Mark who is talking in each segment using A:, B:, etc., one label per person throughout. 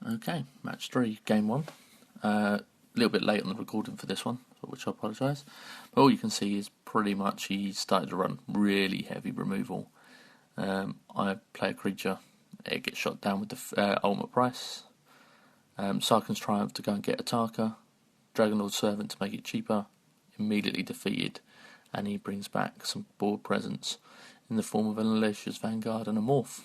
A: Okay, match 3, game 1. A little bit late on the recording for this one, for which I apologise. But all you can see is pretty much he started to run really heavy removal. I play a creature, it gets shot down with the ultimate price. Sarkhan's Triumph to go and get Ataka. Dragonlord Servant to make it cheaper. Immediately defeated, and he brings back some board presence in the form of an Alesha's Vanguard and a Morph.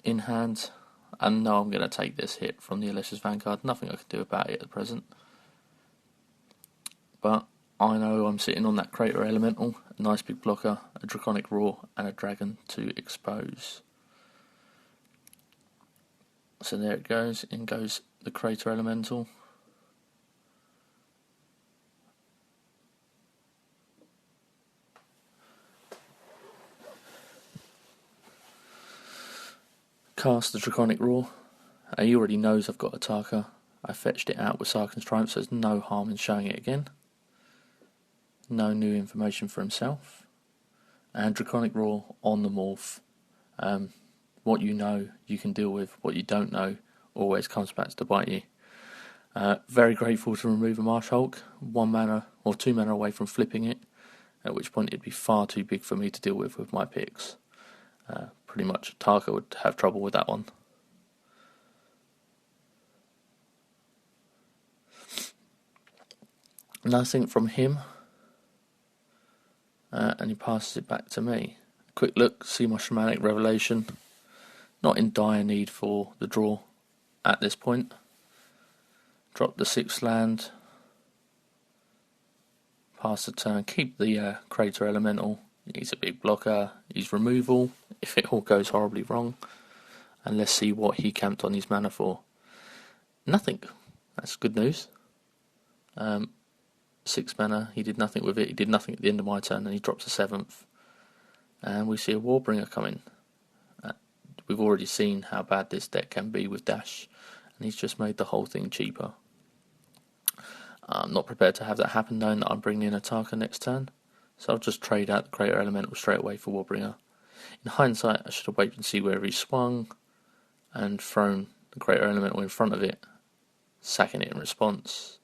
A: In hand, I know I'm going to take this hit from the Alesha's Vanguard. Nothing I can do about it at present. But I know I'm sitting on that Crater Elemental, a nice big blocker, a Draconic Roar, and a Dragon to expose. So there it goes. In goes the Crater Elemental. Cast the Draconic Roar. He already knows I've got Ataka. I fetched it out with Sarkhan's Triumph, so there's no harm in showing it again. No new information for himself. And Draconic Roar on the Morph. What you know, you can deal with. What you don't know, always comes back to bite you. Very grateful to remove a Marsh Hulk. 1 mana or 2 mana away from flipping it. At which point it'd be far too big for me to deal with my picks. Pretty much Ataka would have trouble with that one. Nothing from him. And he passes it back to me. Quick look, see my Shamanic Revelation. Not in dire need for the draw at this point. Drop the 6th land. Pass the turn, keep the Crater Elemental. He's a big blocker, he's removal, if it all goes horribly wrong. And let's see what he camped on his mana for. Nothing. That's good news. 6 mana, he did nothing with it, he did nothing at the end of my turn, and he drops a 7th. And we see a Warbringer coming. We've already seen how bad this deck can be with Dash, and he's just made the whole thing cheaper. I'm not prepared to have that happen, knowing that I'm bringing in Ataka next turn. So I'll just trade out the Crater Elemental straight away for Warbringer. In hindsight, I should have waited and see where he swung and thrown the Crater Elemental in front of it, sacking it in response.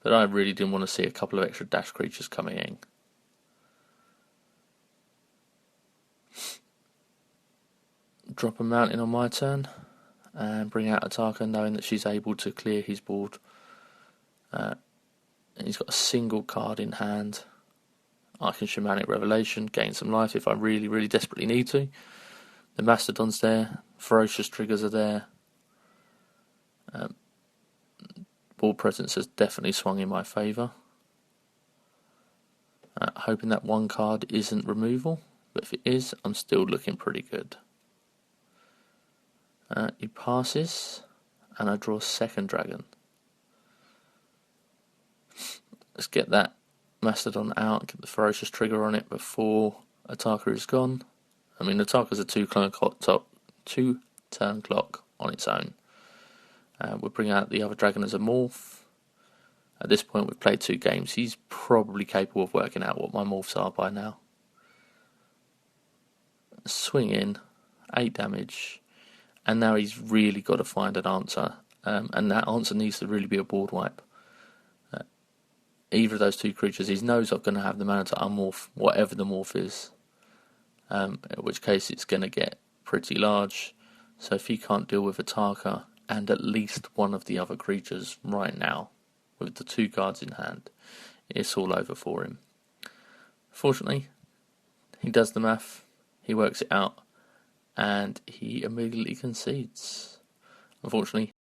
A: But I really didn't want to see a couple of extra dash creatures coming in. Drop a Mountain on my turn and bring out Ataka, knowing that she's able to clear his board. He's got a single card in hand. I can Shamanic Revelation, gain some life if I really, really desperately need to. The Mastodon's there, Ferocious Triggers are there. Board presence has definitely swung in my favour. Hoping that one card isn't removal, but if it is, I'm still looking pretty good. He passes, and I draw a 2nd dragon. Let's get that Mastodon out, get the Ferocious Trigger on it before Ataka is gone. I mean, Ataka's a 2-turn clock on its own. We'll bring out the other dragon as a Morph. At this point, we've played 2 games. He's probably capable of working out what my Morphs are by now. Swing in, 8 damage. And now he's really got to find an answer. And that answer needs to really be a board wipe. Either of those 2 creatures, he knows I'm going to have the mana to unmorph whatever the morph is. In which case it's going to get pretty large. So if he can't deal with Ataka and at least one of the other creatures right now, with the 2 cards in hand, it's all over for him. Fortunately, he does the math, he works it out, and he immediately concedes. Unfortunately,